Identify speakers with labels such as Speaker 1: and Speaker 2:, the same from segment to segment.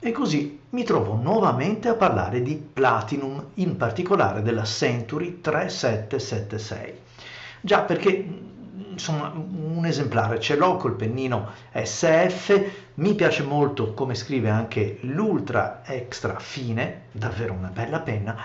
Speaker 1: E così mi trovo nuovamente a parlare di Platinum, in particolare della Century 3776. Già perché, insomma, un esemplare ce l'ho col pennino SF, mi piace molto come scrive anche l'Ultra Extra Fine, davvero una bella penna.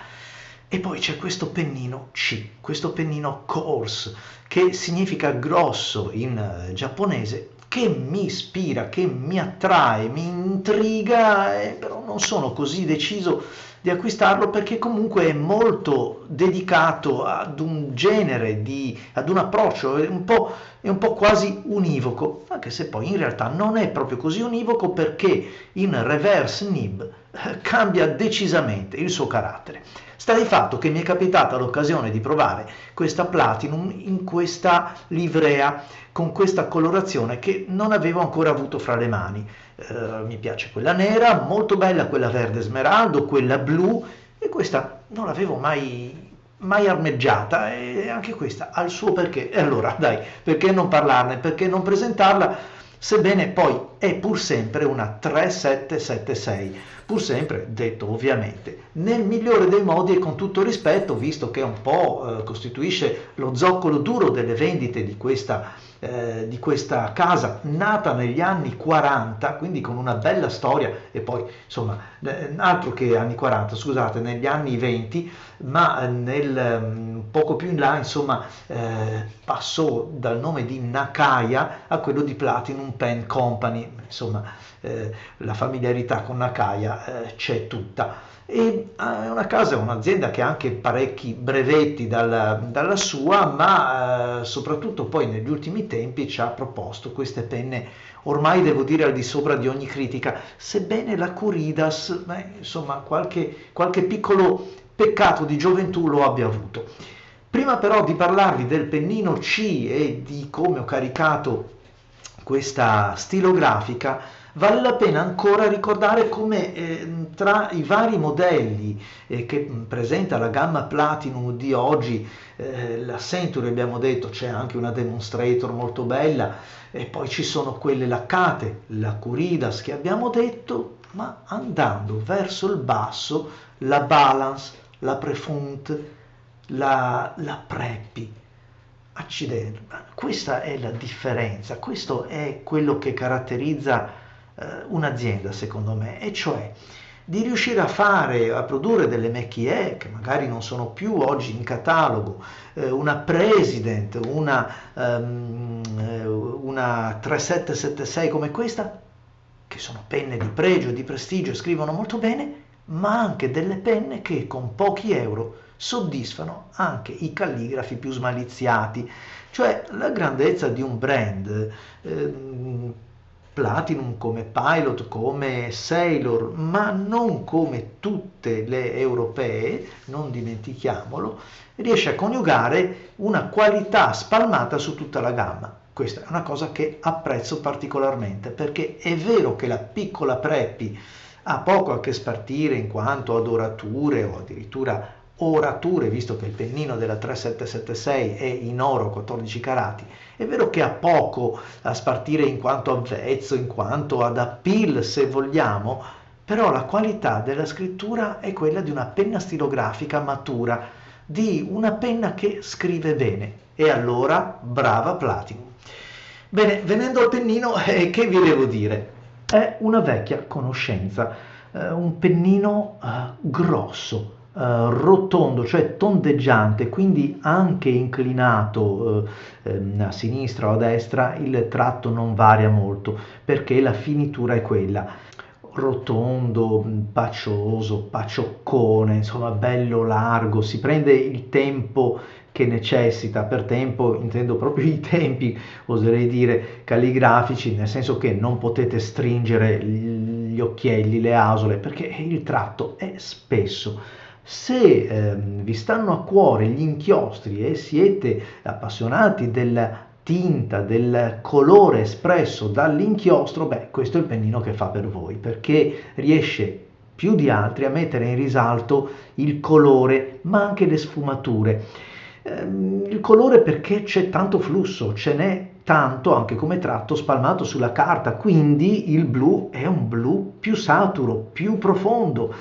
Speaker 1: E poi c'è questo pennino C, questo pennino coarse, che significa grosso in giapponese, che mi ispira, che mi attrae, mi intriga, però non sono così deciso di acquistarlo perché comunque è molto dedicato ad un genere, ad un approccio, è un po' quasi univoco, anche se poi in realtà non è proprio così univoco perché in reverse nib cambia decisamente il suo carattere. Sta di fatto che mi è capitata l'occasione di provare questa Platinum in questa livrea con questa colorazione che non avevo ancora avuto fra le mani. Mi piace quella nera, molto bella quella verde smeraldo, quella blu e questa non l'avevo mai armeggiata e anche questa ha il suo perché. E allora dai, perché non parlarne, perché non presentarla? Sebbene poi è pur sempre una 3776, pur sempre detto ovviamente nel migliore dei modi e con tutto rispetto, visto che un po' costituisce lo zoccolo duro delle vendite di questa casa nata negli anni 40, quindi con una bella storia e poi insomma altro che anni 40, scusate, negli anni 20, ma poco più in là insomma passò dal nome di Nakaya a quello di Platinum Pen Company, insomma la familiarità con Nakaya c'è tutta. E è una casa, è un'azienda che ha anche parecchi brevetti dalla sua, ma soprattutto poi negli ultimi tempi ci ha proposto queste penne ormai devo dire al di sopra di ogni critica, sebbene la Curidas, insomma qualche piccolo peccato di gioventù lo abbia avuto. Prima però di parlarvi del pennino C e di come ho caricato questa stilografica, vale la pena ancora ricordare come tra i vari modelli che presenta la gamma Platinum di oggi, la Century abbiamo detto, c'è anche una Demonstrator molto bella, e poi ci sono quelle laccate, la Curidas che abbiamo detto, ma andando verso il basso, la Balance, la Prefont, la Preppy. Accidenti, questa è la differenza, questo è quello che caratterizza un'azienda secondo me, e cioè di riuscire a produrre delle macchie che magari non sono più oggi in catalogo, una President, una 3776 come questa, che sono penne di pregio e di prestigio e scrivono molto bene, ma anche delle penne che con pochi euro soddisfano anche i calligrafi più smaliziati, cioè la grandezza di un brand. Platinum come Pilot, come Sailor, ma non come tutte le europee, non dimentichiamolo, riesce a coniugare una qualità spalmata su tutta la gamma. Questa è una cosa che apprezzo particolarmente, perché è vero che la piccola Preppy ha poco a che spartire in quanto ad orature o addirittura orature, visto che il pennino della 3776 è in oro 14 carati, è vero che ha poco a spartire in quanto a vezzo, in quanto ad appeal se vogliamo, però la qualità della scrittura è quella di una penna stilografica matura, di una penna che scrive bene, e allora brava Platinum. Bene, venendo al pennino, che vi devo dire? È una vecchia conoscenza, un pennino grosso, rotondo, cioè tondeggiante, quindi anche inclinato a sinistra o a destra il tratto non varia molto perché la finitura è quella. Rotondo, pacioso, pacioccone, insomma bello largo, si prende il tempo che necessita, per tempo intendo proprio i tempi, oserei dire, calligrafici, nel senso che non potete stringere gli occhielli, le asole, perché il tratto è spesso. Se vi stanno a cuore gli inchiostri e siete appassionati della tinta, del colore espresso dall'inchiostro, beh, questo è il pennino che fa per voi, perché riesce più di altri a mettere in risalto il colore, ma anche le sfumature. Il colore perché c'è tanto flusso, ce n'è tanto anche come tratto spalmato sulla carta, quindi il blu è un blu più saturo, più profondo,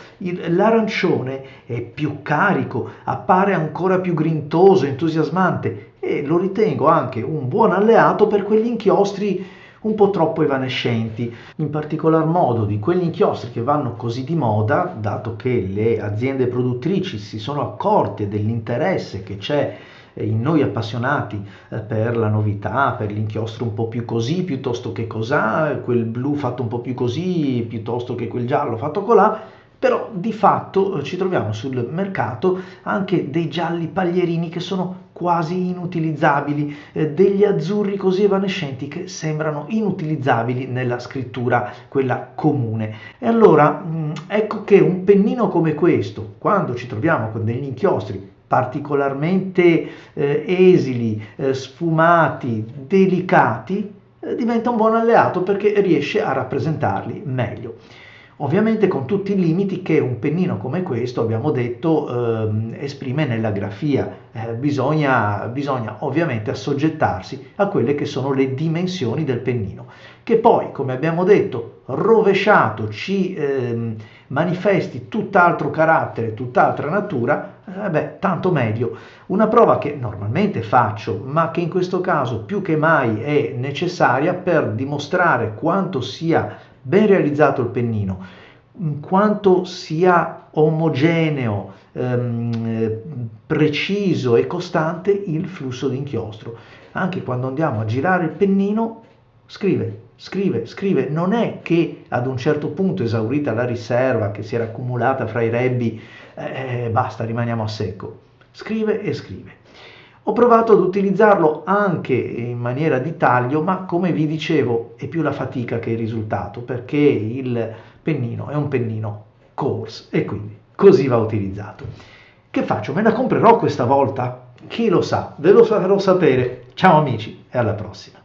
Speaker 1: l'arancione è più carico, appare ancora più grintoso, entusiasmante e lo ritengo anche un buon alleato per quegli inchiostri un po' troppo evanescenti, in particolar modo di quegli inchiostri che vanno così di moda, dato che le aziende produttrici si sono accorte dell'interesse che c'è in noi appassionati per la novità, per l'inchiostro un po' più così piuttosto che cosà, quel blu fatto un po' più così piuttosto che quel giallo fatto colà, però di fatto ci troviamo sul mercato anche dei gialli paglierini che sono quasi inutilizzabili, degli azzurri così evanescenti che sembrano inutilizzabili nella scrittura, quella comune. E allora ecco che un pennino come questo, quando ci troviamo con degli inchiostri particolarmente esili, sfumati, delicati, diventa un buon alleato perché riesce a rappresentarli meglio. Ovviamente con tutti i limiti che un pennino come questo, abbiamo detto, esprime nella grafia. Bisogna ovviamente assoggettarsi a quelle che sono le dimensioni del pennino, che poi, come abbiamo detto, rovesciato ci manifesti tutt'altro carattere, tutt'altra natura, tanto meglio. Una prova che normalmente faccio, ma che in questo caso più che mai è necessaria per dimostrare quanto sia ben realizzato il pennino, quanto sia omogeneo, preciso e costante il flusso di inchiostro. Anche quando andiamo a girare il pennino, scrive. Non è che ad un certo punto, esaurita la riserva che si era accumulata fra i rebbi, basta, rimaniamo a secco. Scrive e scrive. Ho provato ad utilizzarlo anche in maniera di taglio, ma come vi dicevo è più la fatica che il risultato, perché il pennino è un pennino coarse e quindi così va utilizzato. Che faccio? Me la comprerò questa volta? Chi lo sa? Ve lo farò sapere. Ciao amici e alla prossima.